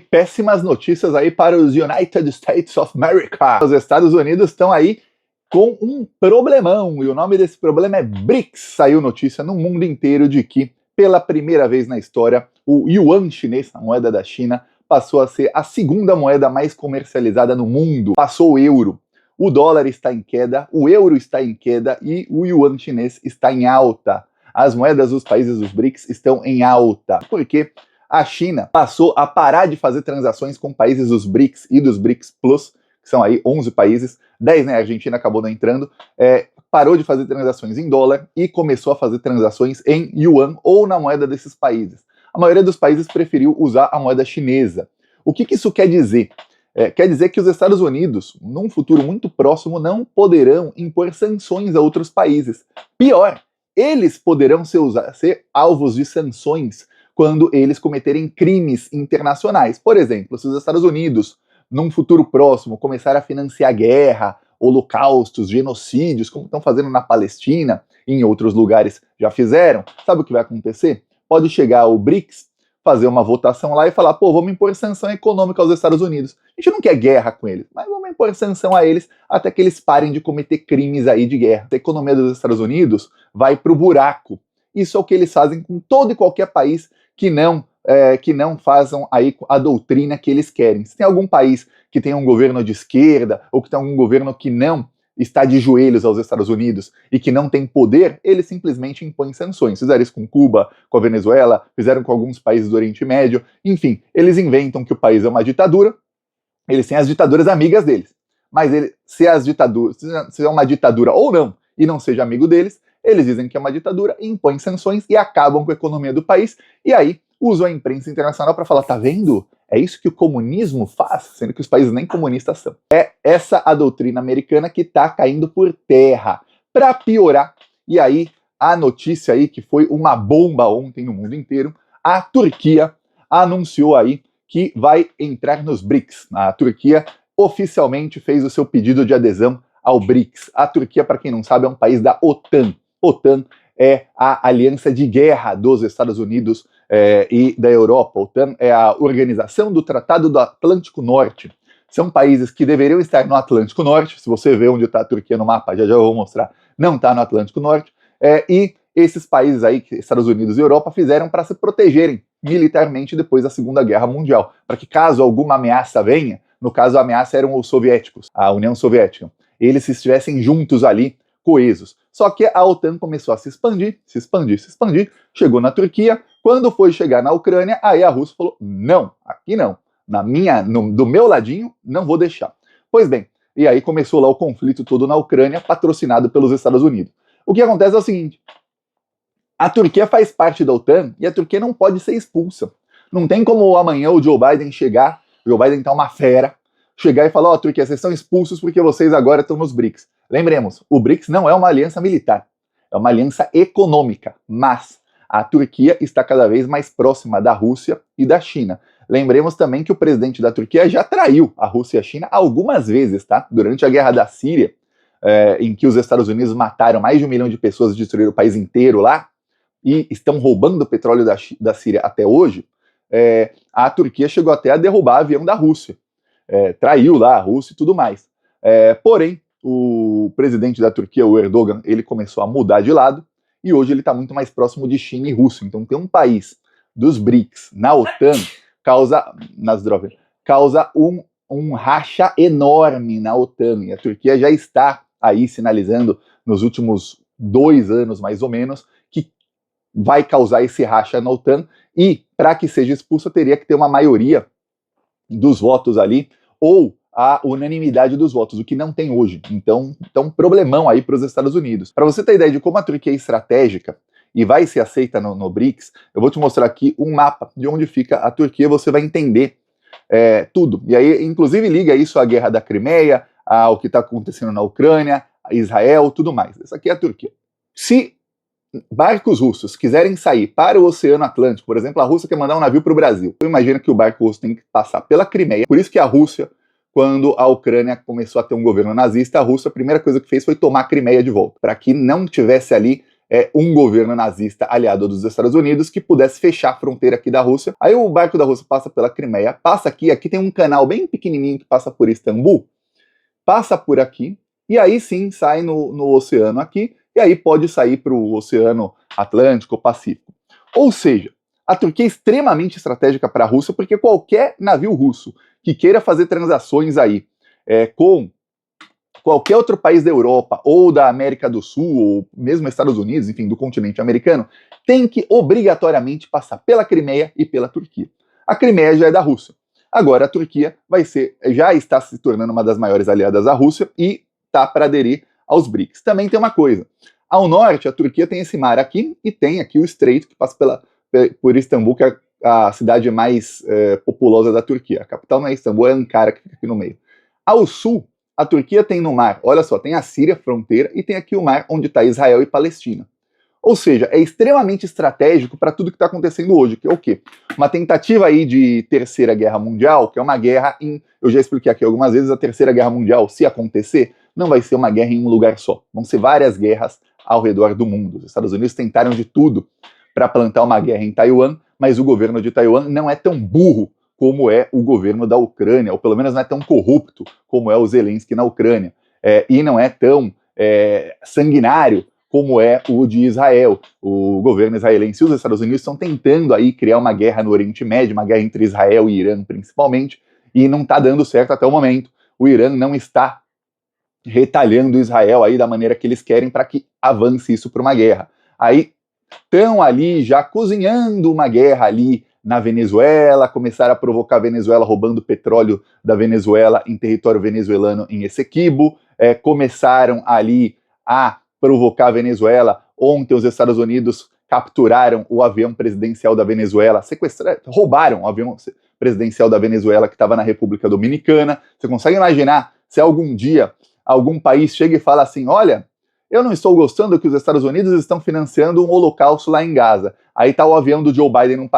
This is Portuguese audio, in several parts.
péssimas notícias aí para os United States of America. Os Estados Unidos estão aí com um problemão, e o nome desse problema é BRICS. Saiu notícia no mundo inteiro de que, pela primeira vez na história, o yuan chinês, a moeda da China, passou a ser a segunda moeda mais comercializada no mundo. Passou o euro. O dólar está em queda, o euro está em queda e o yuan chinês está em alta. As moedas dos países dos BRICS estão em alta, porque a China passou a parar de fazer transações com países dos BRICS e dos BRICS Plus, que são aí 11 países, 10, né, a Argentina acabou não entrando, parou de fazer transações em dólar e começou a fazer transações em yuan ou na moeda desses países. A maioria dos países preferiu usar a moeda chinesa. O que isso quer dizer? Quer dizer que os Estados Unidos, num futuro muito próximo, não poderão impor sanções a outros países. Pior, eles poderão ser alvos de sanções quando eles cometerem crimes internacionais. Por exemplo, se os Estados Unidos, num futuro próximo, começarem a financiar guerra, holocaustos, genocídios, como estão fazendo na Palestina e em outros lugares já fizeram, sabe o que vai acontecer? Pode chegar o BRICS, fazer uma votação lá e falar, pô, vamos impor sanção econômica aos Estados Unidos. A gente não quer guerra com eles, mas vamos impor sanção a eles até que eles parem de cometer crimes aí de guerra. A economia dos Estados Unidos vai pro buraco. Isso é o que eles fazem com todo e qualquer país que não façam aí a doutrina que eles querem. Se tem algum país que tem um governo de esquerda ou que tem algum governo que não está de joelhos aos Estados Unidos e que não tem poder, eles simplesmente impõem sanções. Fizeram isso com Cuba, com a Venezuela, fizeram com alguns países do Oriente Médio. Enfim, eles inventam que o país é uma ditadura, eles têm as ditaduras amigas deles. Mas se é uma ditadura ou não, e não seja amigo deles, eles dizem que é uma ditadura, impõem sanções e acabam com a economia do país. E aí usam a imprensa internacional para falar, tá vendo? É isso que o comunismo faz, sendo que os países nem comunistas são. É essa a doutrina americana que está caindo por terra. Para piorar, e aí a notícia aí que foi uma bomba ontem no mundo inteiro, a Turquia anunciou aí que vai entrar nos BRICS. A Turquia oficialmente fez o seu pedido de adesão ao BRICS. A Turquia, para quem não sabe, é um país da OTAN. OTAN é a aliança de guerra dos Estados Unidos e da Europa. A OTAN é a organização do Tratado do Atlântico Norte. São países que deveriam estar no Atlântico Norte. Se você vê onde está a Turquia no mapa, já vou mostrar, não está no Atlântico Norte. E esses países aí, Estados Unidos e Europa, fizeram para se protegerem militarmente depois da Segunda Guerra Mundial. Para que caso alguma ameaça venha, no caso a ameaça eram os soviéticos, a União Soviética, eles estivessem juntos ali, coesos. Só que a OTAN começou a se expandir, chegou na Turquia. Quando foi chegar na Ucrânia, aí a Rússia falou, não, aqui não, do meu ladinho, não vou deixar. Pois bem, e aí começou lá o conflito todo na Ucrânia, patrocinado pelos Estados Unidos. O que acontece é o seguinte, a Turquia faz parte da OTAN e a Turquia não pode ser expulsa. Não tem como amanhã o Joe Biden chegar, o Joe Biden tá uma fera, chegar e falar, Turquia, vocês são expulsos porque vocês agora estão nos BRICS. Lembremos, o BRICS não é uma aliança militar, é uma aliança econômica, mas a Turquia está cada vez mais próxima da Rússia e da China. Lembremos também que o presidente da Turquia já traiu a Rússia e a China algumas vezes, tá? Durante a guerra da Síria, em que os Estados Unidos mataram mais de 1 milhão de pessoas e destruíram o país inteiro lá, e estão roubando o petróleo da Síria até hoje, a Turquia chegou até a derrubar avião da Rússia. Traiu lá a Rússia e tudo mais. Porém, o presidente da Turquia, o Erdogan, ele começou a mudar de lado e hoje ele está muito mais próximo de China e Rússia. Então tem um país dos BRICS na OTAN causa um racha enorme na OTAN. E a Turquia já está aí sinalizando nos últimos 2 anos, mais ou menos, que vai causar esse racha na OTAN e para que seja expulsa teria que ter uma maioria dos votos ali ou a unanimidade dos votos, o que não tem hoje. Então um problemão aí para os Estados Unidos. Para você ter ideia de como a Turquia é estratégica e vai ser aceita no BRICS, eu vou te mostrar aqui um mapa de onde fica a Turquia, você vai entender tudo. E aí, inclusive, liga isso à guerra da Crimeia, ao que está acontecendo na Ucrânia, a Israel, tudo mais. Essa aqui é a Turquia. Se barcos russos quiserem sair para o Oceano Atlântico, por exemplo, a Rússia quer mandar um navio para o Brasil. Eu imagino que o barco russo tem que passar pela Crimeia. Por isso que a Rússia, quando a Ucrânia começou a ter um governo nazista, a Rússia, a primeira coisa que fez foi tomar a Crimeia de volta, para que não tivesse ali um governo nazista aliado dos Estados Unidos que pudesse fechar a fronteira aqui da Rússia. Aí o barco da Rússia passa pela Crimeia, passa aqui tem um canal bem pequenininho que passa por Istambul, passa por aqui, e aí sim sai no oceano aqui, e aí pode sair para o Oceano Atlântico ou Pacífico. Ou seja, a Turquia é extremamente estratégica para a Rússia, porque qualquer navio russo que queira fazer transações aí com qualquer outro país da Europa, ou da América do Sul, ou mesmo Estados Unidos, enfim, do continente americano, tem que obrigatoriamente passar pela Crimeia e pela Turquia. A Crimeia já é da Rússia. Agora a Turquia já está se tornando uma das maiores aliadas da Rússia e está para aderir aos BRICS. Também tem uma coisa. Ao norte, a Turquia tem esse mar aqui e tem aqui o estreito que passa por Istambul, que é a cidade mais populosa da Turquia. A capital não é Istambul, é Ankara, que fica aqui no meio. Ao sul, a Turquia tem no mar, olha só, tem a Síria, fronteira, e tem aqui o mar onde está Israel e Palestina. Ou seja, é extremamente estratégico para tudo que está acontecendo hoje, que é o quê? Uma tentativa aí de Terceira Guerra Mundial, que é uma guerra eu já expliquei aqui algumas vezes, a Terceira Guerra Mundial, se acontecer, não vai ser uma guerra em um lugar só. Vão ser várias guerras ao redor do mundo. Os Estados Unidos tentaram de tudo para plantar uma guerra em Taiwan, mas o governo de Taiwan não é tão burro como é o governo da Ucrânia, ou pelo menos não é tão corrupto como é o Zelensky na Ucrânia, e não é tão sanguinário como é o de Israel. O governo israelense e os Estados Unidos estão tentando aí criar uma guerra no Oriente Médio, uma guerra entre Israel e Irã principalmente, e não está dando certo até o momento. O Irã não está retalhando Israel aí da maneira que eles querem para que avance isso para uma guerra. Aí estão ali já cozinhando uma guerra ali na Venezuela, começaram a provocar a Venezuela roubando petróleo da Venezuela em território venezuelano em Essequibo, começaram ali a provocar a Venezuela. Ontem os Estados Unidos capturaram o avião presidencial da Venezuela, roubaram o avião presidencial da Venezuela que estava na República Dominicana. Você consegue imaginar se algum dia algum país chega e fala assim, olha, eu não estou gostando que os Estados Unidos estão financiando um holocausto lá em Gaza. Aí tá o avião do Joe Biden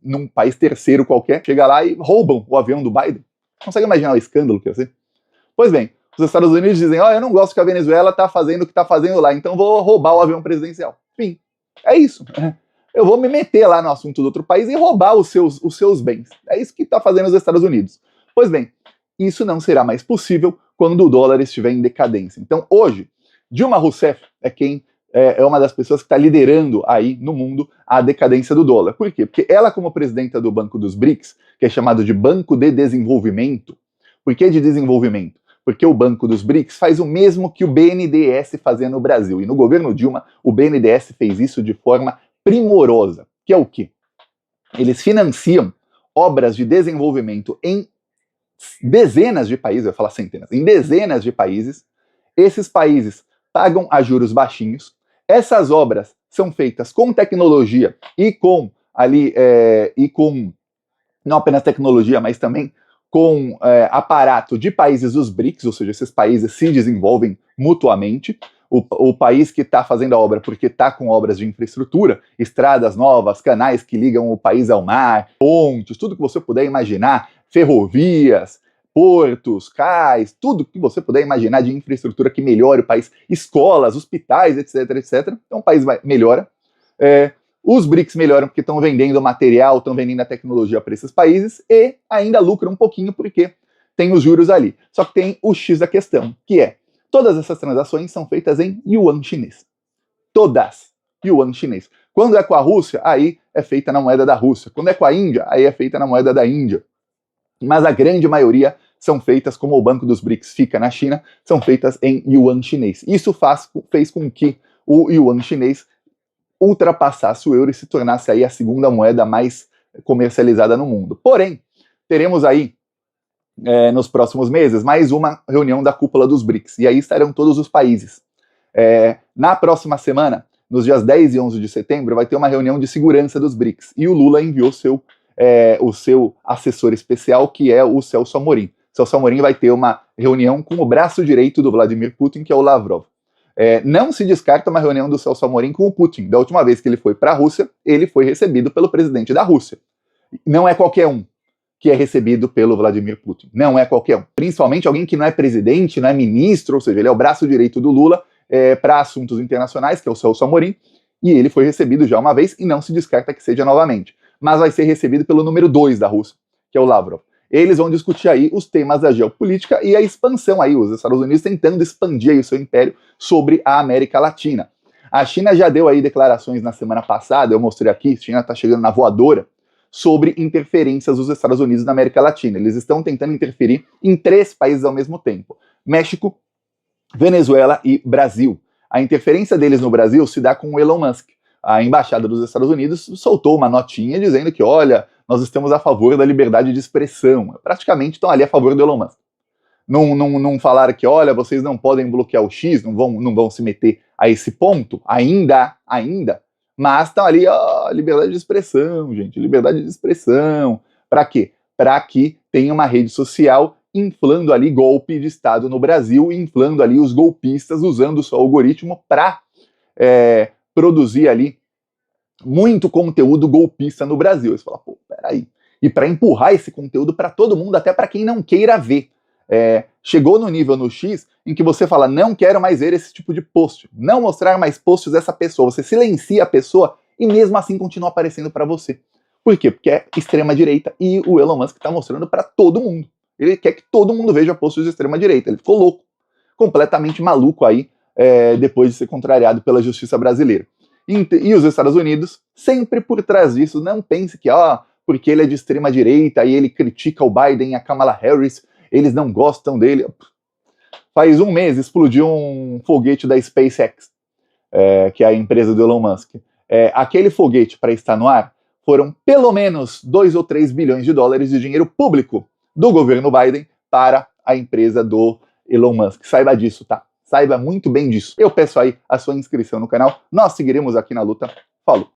num país terceiro qualquer, chega lá e roubam o avião do Biden. Consegue imaginar o escândalo que ia ser? Pois bem, os Estados Unidos dizem, eu não gosto que a Venezuela tá fazendo o que tá fazendo lá, então vou roubar o avião presidencial. Enfim, é isso. Eu vou me meter lá no assunto do outro país e roubar os seus bens. É isso que tá fazendo os Estados Unidos. Pois bem, isso não será mais possível quando o dólar estiver em decadência. Então, hoje, Dilma Rousseff é uma das pessoas que está liderando aí no mundo a decadência do dólar. Por quê? Porque ela, como presidenta do Banco dos BRICS, que é chamado de Banco de Desenvolvimento, por que de desenvolvimento? Porque o Banco dos BRICS faz o mesmo que o BNDES fazia no Brasil. E no governo Dilma, o BNDES fez isso de forma primorosa. Que é o quê? Eles financiam obras de desenvolvimento em dezenas de países, eu ia falar centenas, em dezenas de países. Esses países pagam a juros baixinhos. Essas obras são feitas com tecnologia e com não apenas tecnologia, mas também com aparato de países dos BRICS, ou seja, esses países se desenvolvem mutuamente. O país que está fazendo a obra porque está com obras de infraestrutura, estradas novas, canais que ligam o país ao mar, pontes, tudo que você puder imaginar, ferrovias, portos, cais, tudo que você puder imaginar de infraestrutura que melhore o país, escolas, hospitais, etc, etc. Então o país melhora. Os BRICS melhoram porque estão vendendo material, estão vendendo a tecnologia para esses países e ainda lucram um pouquinho porque tem os juros ali. Só que tem o X da questão, que é todas essas transações são feitas em yuan chinês. Todas. Yuan chinês. Quando é com a Rússia, aí é feita na moeda da Rússia. Quando é com a Índia, aí é feita na moeda da Índia. Mas a grande maioria são feitas, como o Banco dos BRICS fica na China, são feitas em yuan chinês. Isso fez com que o yuan chinês ultrapassasse o euro e se tornasse aí a segunda moeda mais comercializada no mundo. Porém, teremos aí, nos próximos meses, mais uma reunião da cúpula dos BRICS, e aí estarão todos os países. Na próxima semana, nos dias 10 e 11 de setembro, vai ter uma reunião de segurança dos BRICS, e o Lula enviou o seu assessor especial, que é o Celso Amorim. O Celso Amorim vai ter uma reunião com o braço direito do Vladimir Putin, que é o Lavrov. Não se descarta uma reunião do Celso Amorim com o Putin. Da última vez que ele foi para a Rússia, ele foi recebido pelo presidente da Rússia. Não é qualquer um que é recebido pelo Vladimir Putin. Não é qualquer um. Principalmente alguém que não é presidente, não é ministro, ou seja, ele é o braço direito do Lula para assuntos internacionais, que é o Celso Amorim, E ele foi recebido já uma vez e não se descarta que seja novamente. Mas vai ser recebido pelo número 2 da Rússia, que é o Lavrov. Eles vão discutir aí os temas da geopolítica e a expansão aí, os Estados Unidos tentando expandir aí o seu império sobre a América Latina. A China já deu aí declarações na semana passada, eu mostrei aqui, a China está chegando na voadora, sobre interferências dos Estados Unidos na América Latina. Eles estão tentando interferir em 3 países ao mesmo tempo: México, Venezuela e Brasil. A interferência deles no Brasil se dá com o Elon Musk. A embaixada dos Estados Unidos soltou uma notinha dizendo que, olha, nós estamos a favor da liberdade de expressão. Praticamente estão ali a favor do Elon Musk. Não falaram que, olha, vocês não podem bloquear o X, não vão se meter a esse ponto, ainda, mas estão ali, ó, liberdade de expressão, gente, liberdade de expressão. Para quê? Para que tenha uma rede social inflando ali golpe de Estado no Brasil, inflando ali os golpistas, usando o seu algoritmo para produzir ali muito conteúdo golpista no Brasil. Você fala, pô, peraí. E para empurrar esse conteúdo para todo mundo, até para quem não queira ver. Chegou no nível no X em que você fala, não quero mais ver esse tipo de post, não mostrar mais posts dessa pessoa. Você silencia a pessoa e mesmo assim continua aparecendo para você. Por quê? Porque é extrema direita e o Elon Musk está mostrando para todo mundo. Ele quer que todo mundo veja posts de extrema direita. Ele ficou louco, completamente maluco aí, depois de ser contrariado pela justiça brasileira. E os Estados Unidos, sempre por trás disso, não pense que, porque ele é de extrema direita e ele critica o Biden e a Kamala Harris, eles não gostam dele. Faz um mês explodiu um foguete da SpaceX, que é a empresa do Elon Musk. Aquele foguete, para estar no ar, foram pelo menos 2 ou 3 bilhões de dólares de dinheiro público do governo Biden para a empresa do Elon Musk. Saiba disso, tá? Saiba muito bem disso. Eu peço aí a sua inscrição no canal. Nós seguiremos aqui na luta. Falou!